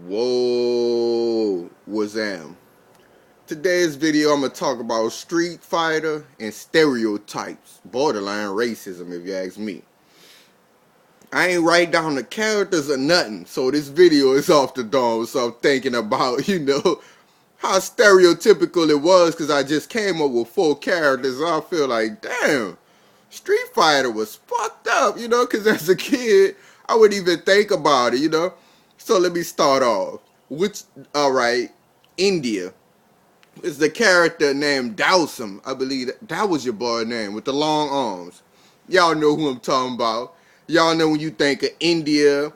Whoa, Wazam. Today's video I'm going to talk about Street Fighter and stereotypes, borderline racism if you ask me. I ain't write down the characters or nothing, so this video is off the dome, so I'm thinking about, how stereotypical it was because I just came up with 4 characters and I feel like, damn, Street Fighter was fucked up, because as a kid, I wouldn't even think about it, So let me start off. Alright, India. It's the character named Dowsum. I believe that was your boy name with the long arms. Y'all know who I'm talking about. Y'all know when you think of India,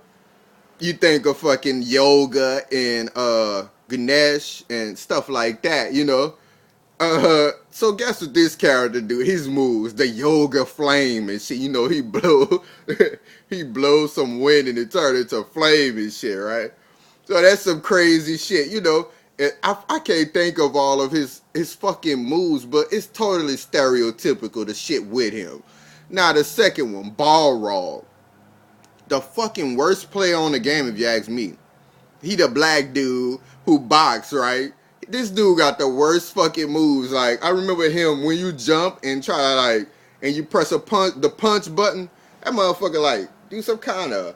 you think of fucking yoga and Ganesh and stuff like that, So guess what this character do? His moves, the yoga flame and shit, he blow he blows some wind and it turns into flame and shit, right? So that's some crazy shit, I can't think of all of his fucking moves, but it's totally stereotypical, the shit with him. Now the second one, Balrog. The fucking worst player on the game if you ask me. He the black dude who box, right? This dude got the worst fucking moves. Like, I remember him when you jump and try to and you press the punch button, that motherfucker do some kind of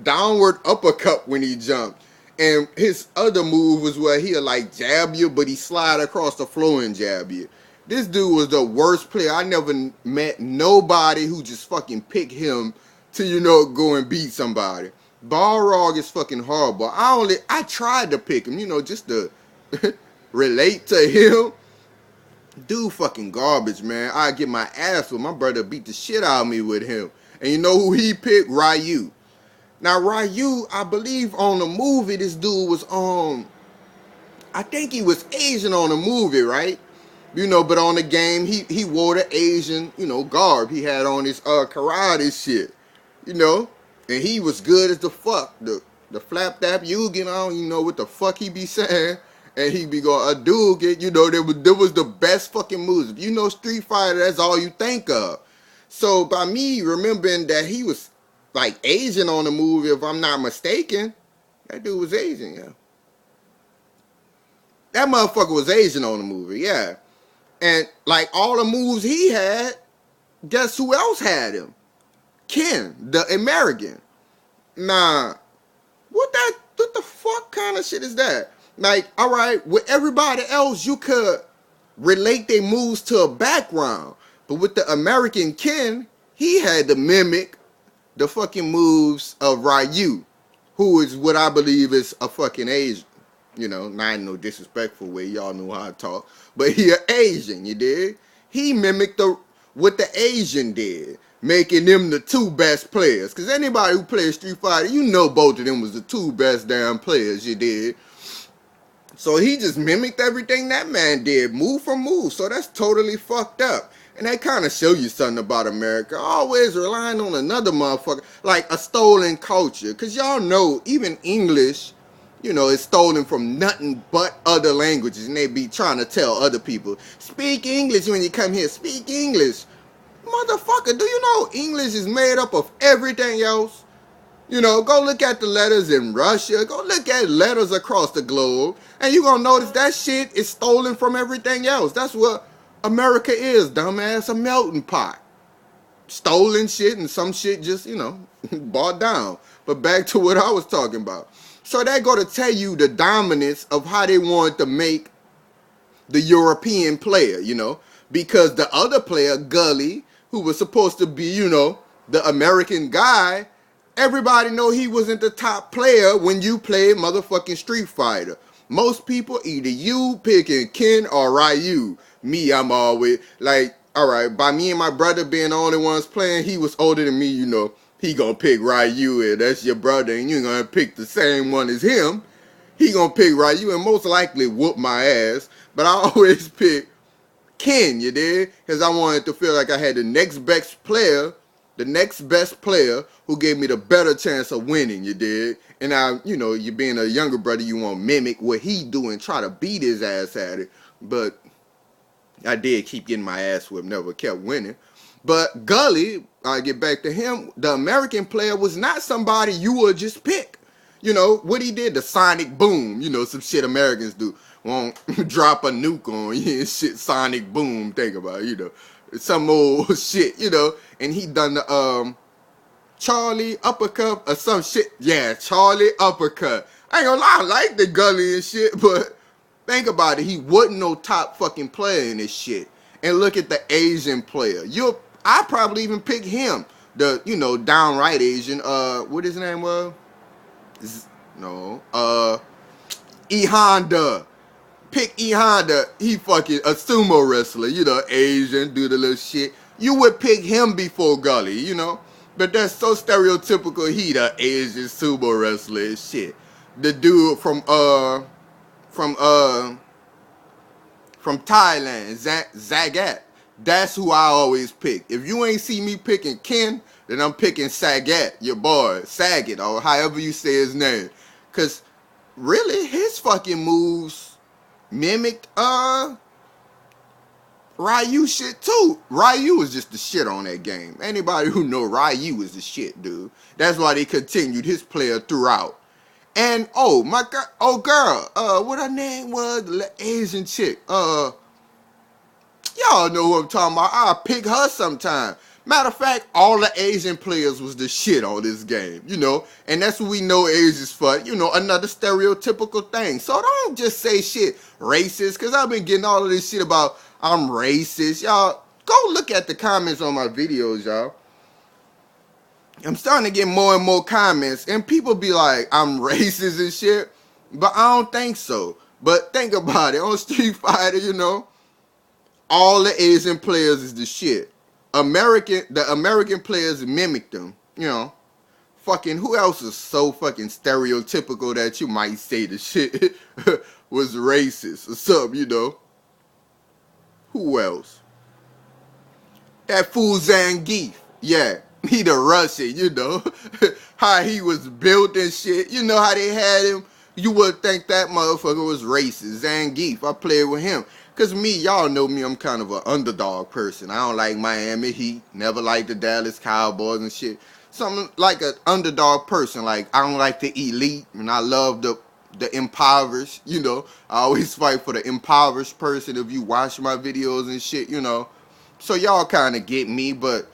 downward uppercut when he jumped. And his other move was where he'll jab you, but he slide across the floor and jab you. This dude was the worst player. I never met nobody who just fucking picked him to, go and beat somebody. Balrog is fucking horrible. I tried to pick him, just to relate to him. Dude fucking garbage, man. I get my ass with my brother beat the shit out of me with him. And you know who he picked? Ryu. Now, Ryu, I believe on the movie, this dude was I think he was Asian on the movie, right? But on the game, he wore the Asian, garb. He had on his karate shit, and he was good as the fuck. The flap dap Yugen, I don't know what the fuck he be saying. And he be going, a dude get, there was the best fucking moves. If you know Street Fighter, that's all you think of. So by me remembering that he was Asian on the movie, if I'm not mistaken, that dude was Asian, yeah. That motherfucker was Asian on the movie, yeah. And all the moves he had, guess who else had him? Ken, the American. Nah, what the fuck kind of shit is that? Alright, with everybody else, you could relate their moves to a background. But with the American Ken, he had to mimic the fucking moves of Ryu, who is what I believe is a fucking Asian. Not in no disrespectful way, y'all know how I talk. But he an Asian, you dig? He mimicked what the Asian did, making them the 2 best players. Because anybody who plays Street Fighter, both of them was the 2 best damn players, you did. So he just mimicked everything that man did, move for move. So that's totally fucked up. And that kind of show you something about America. Always relying on another motherfucker, like a stolen culture. Because y'all know, even English, it's stolen from nothing but other languages. And they be trying to tell other people, speak English when you come here. Speak English. Motherfucker, do you know English is made up of everything else? Go look at the letters in Russia. Go look at letters across the globe. And you're going to notice that shit is stolen from everything else. That's what America is, dumbass, a melting pot. Stolen shit and some shit just, bought down. But back to what I was talking about. So they go to tell you the dominance of how they wanted to make the European player, because the other player, Gully, who was supposed to be, the American guy, everybody know he wasn't the top player when you played motherfucking Street Fighter. Most people, either you picking Ken or Ryu. Me, I'm always alright, by me and my brother being the only ones playing, he was older than me, he gonna pick Ryu, and that's your brother, and you gonna pick the same one as him. He gonna pick Ryu and most likely whoop my ass, but I always pick Ken, you did? Because I wanted to feel like I had the next best player who gave me the better chance of winning, you did? And you being a younger brother, you want to mimic what he do and try to beat his ass at it. But I did keep getting my ass whipped, never kept winning. But Gully, I get back to him, the American player was not somebody you would just pick. You know, what he did, the sonic boom, you know, some shit Americans do. Won't drop a nuke on you and shit, sonic boom, think about it, you know. Some old shit, you know, and he done the Charlie uppercut or some shit. Yeah, Charlie uppercut. I ain't gonna lie, I like the gully and shit, but think about it, he wasn't no top fucking player in this shit. And look at the Asian player. I probably even pick him. The, you know, downright Asian, what his name was? No, E Honda. Pick E Honda. He fucking a sumo wrestler, you know, Asian, do the little shit. You would pick him before Gully, you know. But that's so stereotypical. He the Asian sumo wrestler and shit. The dude from Thailand, Zagat. That's who I always pick. If you ain't see me picking Ken, then I'm picking Sagat, your boy, Sagat, or however you say his name. Cause really, his fucking moves mimicked Ryu shit too. Ryu was just the shit on that game. Anybody who know Ryu is the shit, dude. That's why they continued his player throughout. And oh my god, oh girl, what her name was, the Asian chick. Y'all know who I'm talking about. I'll pick her sometime. Matter of fact, all the Asian players was the shit on this game, you know. And that's what we know Asians for, you know, another stereotypical thing. So don't just say shit racist, because I've been getting all of this shit about I'm racist. Y'all, go look at the comments on my videos, y'all. I'm starting to get more and more comments, and people be like, I'm racist and shit, but I don't think so. But think about it, on Street Fighter, you know, all the Asian players is the shit. The American players mimic them, you know. Fucking, who else is so fucking stereotypical that you might say the shit was racist or something, you know? Who else? That fool Zangief, yeah. He the Russian, you know. How he was built and shit. You know how they had him? You would think that motherfucker was racist. Zangief, I played with him. Because me, y'all know me, I'm kind of an underdog person. I don't like Miami Heat. Never liked the Dallas Cowboys and shit. Something like an underdog person. Like, I don't like the elite. And I love the impoverished, you know. I always fight for the impoverished person if you watch my videos and shit, you know. So y'all kind of get me, but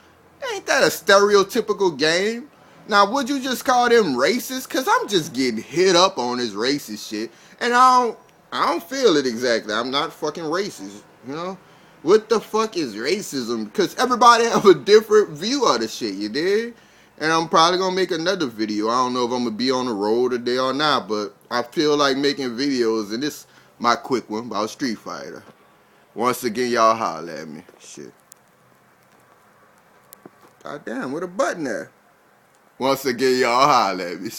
ain't that a stereotypical game? Now, would you just call them racist? Because I'm just getting hit up on this racist shit. And I don't feel it exactly. I'm not fucking racist, you know? What the fuck is racism? Because everybody have a different view of the shit, you dig? And I'm probably going to make another video. I don't know if I'm going to be on the road today or not, but I feel like making videos, and this my quick one about Street Fighter. Once again, y'all holler at me. Shit. God damn, what a button there. Once again, y'all holler at me.